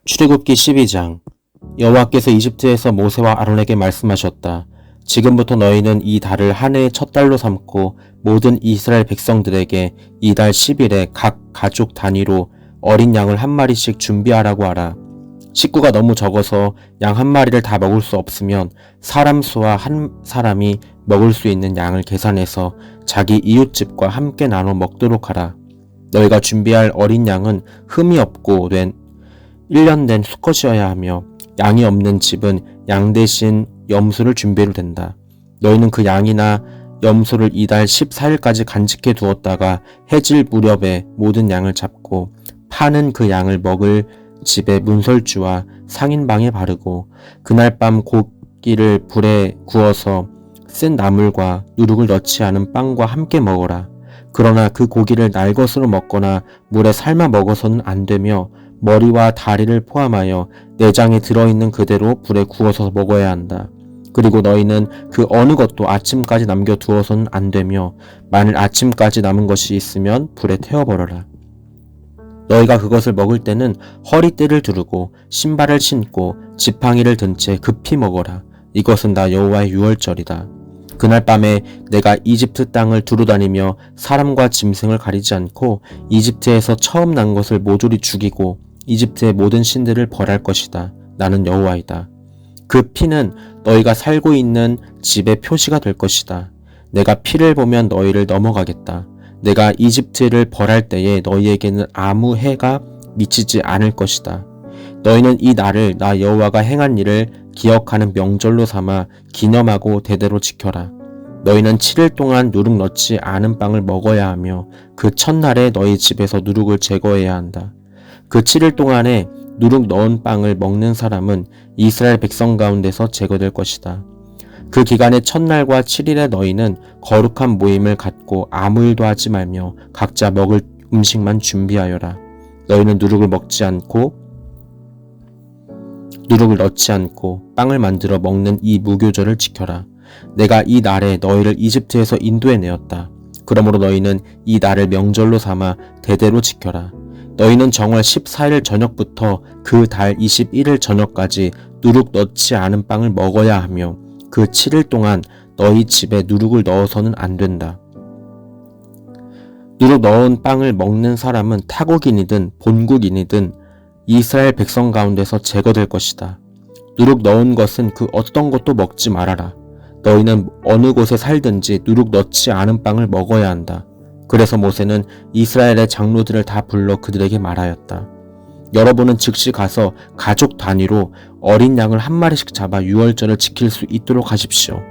출애굽기 12장. 여호와께서 이집트에서 모세와 아론에게 말씀하셨다. 지금부터 너희는 이 달을 한 해의 첫 달로 삼고 모든 이스라엘 백성들에게 이 달 10일에 각 가족 단위로 어린 양을 한 마리씩 준비하라고 하라. 식구가 너무 적어서 양 한 마리를 다 먹을 수 없으면 사람 수와 한 사람이 먹을 수 있는 양을 계산해서 자기 이웃집과 함께 나눠 먹도록 하라. 너희가 준비할 어린 양은 흠이 없고 1년 된 수컷이어야 하며 양이 없는 집은 양 대신 염소를 준비해도 된다. 너희는 그 양이나 염소를 이달 14일까지 간직해 두었다가 해질 무렵에 모든 양을 잡고 파는 그 양을 먹을 집의 문설주와 상인방에 바르고 그날 밤 고기를 불에 구워서 쓴 나물과 누룩을 넣지 않은 빵과 함께 먹어라. 그러나 그 고기를 날 것으로 먹거나 물에 삶아 먹어서는 안 되며 머리와 다리를 포함하여 내장에 들어있는 그대로 불에 구워서 먹어야 한다. 그리고 너희는 그 어느 것도 아침까지 남겨두어서는 안 되며 만일 아침까지 남은 것이 있으면 불에 태워버려라. 너희가 그것을 먹을 때는 허리띠를 두르고 신발을 신고 지팡이를 든 채 급히 먹어라. 이것은 나 여호와의 유월절이다. 그날 밤에 내가 이집트 땅을 두루다니며 사람과 짐승을 가리지 않고 이집트에서 처음 난 것을 모조리 죽이고 이집트의 모든 신들을 벌할 것이다. 나는 여호와이다. 그 피는 너희가 살고 있는 집의 표시가 될 것이다. 내가 피를 보면 너희를 넘어가겠다. 내가 이집트를 벌할 때에 너희에게는 아무 해가 미치지 않을 것이다. 너희는 이 날을 나 여호와가 행한 일을 기억하는 명절로 삼아 기념하고 대대로 지켜라. 너희는 7일 동안 누룩 넣지 않은 빵을 먹어야 하며 그 첫날에 너희 집에서 누룩을 제거해야 한다. 그 7일 동안에 누룩 넣은 빵을 먹는 사람은 이스라엘 백성 가운데서 제거될 것이다. 그 기간의 첫날과 7일에 너희는 거룩한 모임을 갖고 아무 일도 하지 말며 각자 먹을 음식만 준비하여라. 너희는 누룩을 넣지 않고 빵을 만들어 먹는 이 무교절을 지켜라. 내가 이 날에 너희를 이집트에서 인도해 내었다. 그러므로 너희는 이 날을 명절로 삼아 대대로 지켜라. 너희는 정월 14일 저녁부터 그 달 21일 저녁까지 누룩 넣지 않은 빵을 먹어야 하며 그 7일 동안 너희 집에 누룩을 넣어서는 안 된다. 누룩 넣은 빵을 먹는 사람은 타국인이든 본국인이든 이스라엘 백성 가운데서 제거될 것이다. 누룩 넣은 것은 그 어떤 것도 먹지 말아라. 너희는 어느 곳에 살든지 누룩 넣지 않은 빵을 먹어야 한다. 그래서 모세는 이스라엘의 장로들을 다 불러 그들에게 말하였다. 여러분은 즉시 가서 가족 단위로 어린 양을 한 마리씩 잡아 유월절을 지킬 수 있도록 하십시오.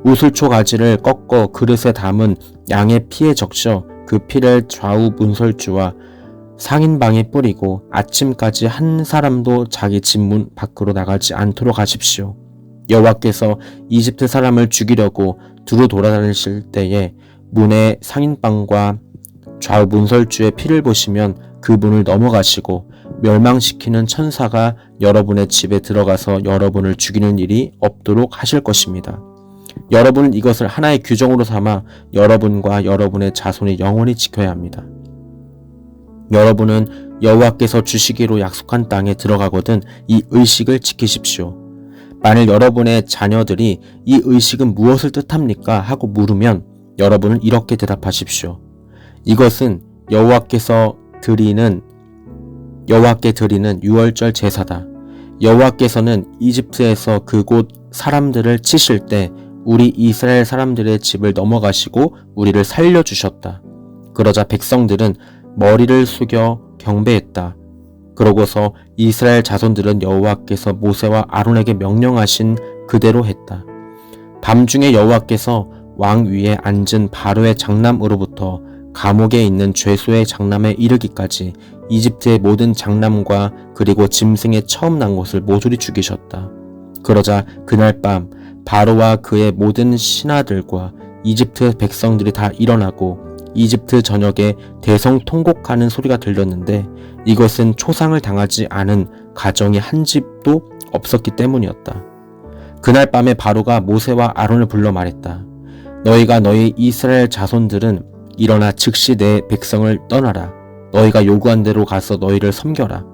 우슬초 가지를 꺾어 그릇에 담은 양의 피에 적셔 그 피를 좌우 문설주와 상인방에 뿌리고 아침까지 한 사람도 자기 집 문 밖으로 나가지 않도록 하십시오. 여호와께서 이집트 사람을 죽이려고 두루 돌아다니실 때에 문의 상인방과 좌우 문설주의 피를 보시면 그 문을 넘어가시고 멸망시키는 천사가 여러분의 집에 들어가서 여러분을 죽이는 일이 없도록 하실 것입니다. 여러분은 이것을 하나의 규정으로 삼아 여러분과 여러분의 자손이 영원히 지켜야 합니다. 여러분은 여호와께서 주시기로 약속한 땅에 들어가거든 이 의식을 지키십시오. 만일 여러분의 자녀들이 이 의식은 무엇을 뜻합니까? 하고 물으면 여러분은 이렇게 대답하십시오. 이것은 여호와께 드리는 유월절 제사다. 여호와께서는 이집트에서 그곳 사람들을 치실 때 우리 이스라엘 사람들의 집을 넘어가시고 우리를 살려주셨다. 그러자 백성들은 머리를 숙여 경배했다. 그러고서 이스라엘 자손들은 여호와께서 모세와 아론에게 명령하신 그대로 했다. 밤중에 여호와께서 왕 위에 앉은 바로의 장남으로부터 감옥에 있는 죄수의 장남에 이르기까지 이집트의 모든 장남과 그리고 짐승의 처음 난 것을 모조리 죽이셨다. 그러자 그날 밤 바로와 그의 모든 신하들과 이집트 백성들이 다 일어나고 이집트 전역에 대성통곡하는 소리가 들렸는데 이것은 초상을 당하지 않은 가정이 한 집도 없었기 때문이었다. 그날 밤에 바로가 모세와 아론을 불러 말했다. 너희가 너희 이스라엘 자손들은 일어나 즉시 내 백성을 떠나라. 너희가 요구한 대로 가서 너희를 섬겨라.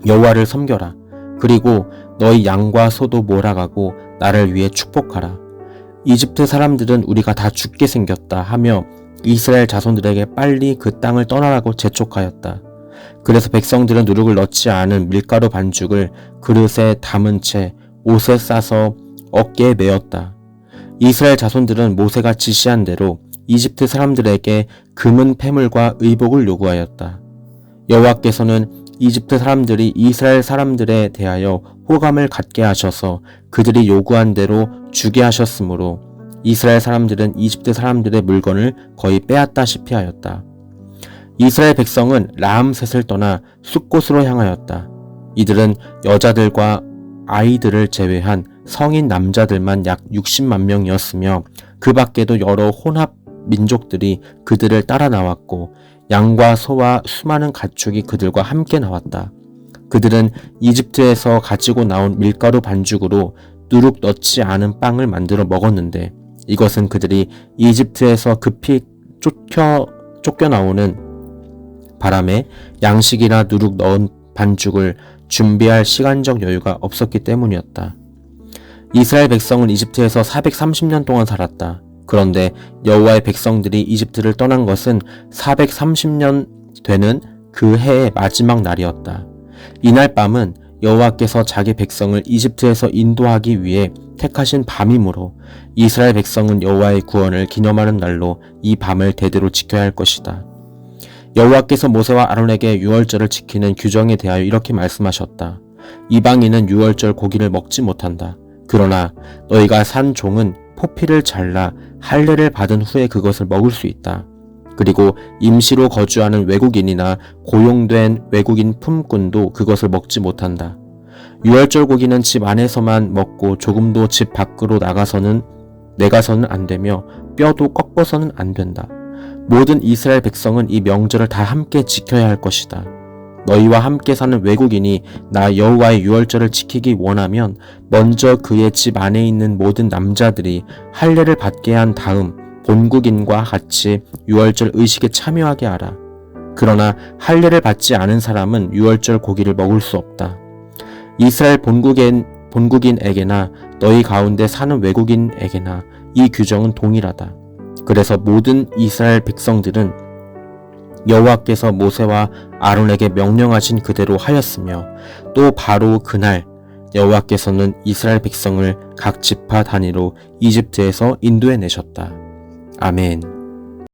여호와를 섬겨라. 그리고 너희 양과 소도 몰아가고 나를 위해 축복하라. 이집트 사람들은 우리가 다 죽게 생겼다 하며 이스라엘 자손들에게 빨리 그 땅을 떠나라고 재촉하였다. 그래서 백성들은 누룩을 넣지 않은 밀가루 반죽을 그릇에 담은 채 옷에 싸서 어깨에 메었다. 이스라엘 자손들은 모세가 지시한 대로 이집트 사람들에게 금은 패물과 의복을 요구하였다. 여호와께서는 이집트 사람들이 이스라엘 사람들에 대하여 호감을 갖게 하셔서 그들이 요구한 대로 주게 하셨으므로 이스라엘 사람들은 이집트 사람들의 물건을 거의 빼앗다시피 하였다. 이스라엘 백성은 라암셋을 떠나 숫곳으로 향하였다. 이들은 여자들과 아이들을 제외한 성인 남자들만 약 60만 명이었으며 그 밖에도 여러 혼합 민족들이 그들을 따라 나왔고 양과 소와 수많은 가축이 그들과 함께 나왔다. 그들은 이집트에서 가지고 나온 밀가루 반죽으로 누룩 넣지 않은 빵을 만들어 먹었는데 이것은 그들이 이집트에서 급히 쫓겨나오는 바람에 양식이나 누룩 넣은 반죽을 준비할 시간적 여유가 없었기 때문이었다. 이스라엘 백성은 이집트에서 430년 동안 살았다. 그런데 여호와의 백성들이 이집트를 떠난 것은 430년 되는 그 해의 마지막 날이었다. 이날 밤은 여호와께서 자기 백성을 이집트에서 인도하기 위해 택하신 밤이므로 이스라엘 백성은 여호와의 구원을 기념하는 날로 이 밤을 대대로 지켜야 할 것이다. 여호와께서 모세와 아론에게 유월절을 지키는 규정에 대하여 이렇게 말씀하셨다. 이방인은 유월절 고기를 먹지 못한다. 그러나 너희가 산 종은 포피를 잘라 할례를 받은 후에 그것을 먹을 수 있다. 그리고 임시로 거주하는 외국인이나 고용된 외국인 품꾼도 그것을 먹지 못한다. 유월절 고기는 집 안에서만 먹고 조금도 집 밖으로 내가서는 안 되며 뼈도 꺾어서는 안 된다. 모든 이스라엘 백성은 이 명절을 다 함께 지켜야 할 것이다. 너희와 함께 사는 외국인이 나 여호와의 유월절을 지키기 원하면 먼저 그의 집 안에 있는 모든 남자들이 할례를 받게 한 다음 본국인과 같이 유월절 의식에 참여하게 하라. 그러나 할례를 받지 않은 사람은 유월절 고기를 먹을 수 없다. 이스라엘 본국인에게나 너희 가운데 사는 외국인에게나 이 규정은 동일하다. 그래서 모든 이스라엘 백성들은 여호와께서 모세와 아론에게 명령하신 그대로 하였으며 또 바로 그날 여호와께서는 이스라엘 백성을 각 지파 단위로 이집트에서 인도해 내셨다. 아멘.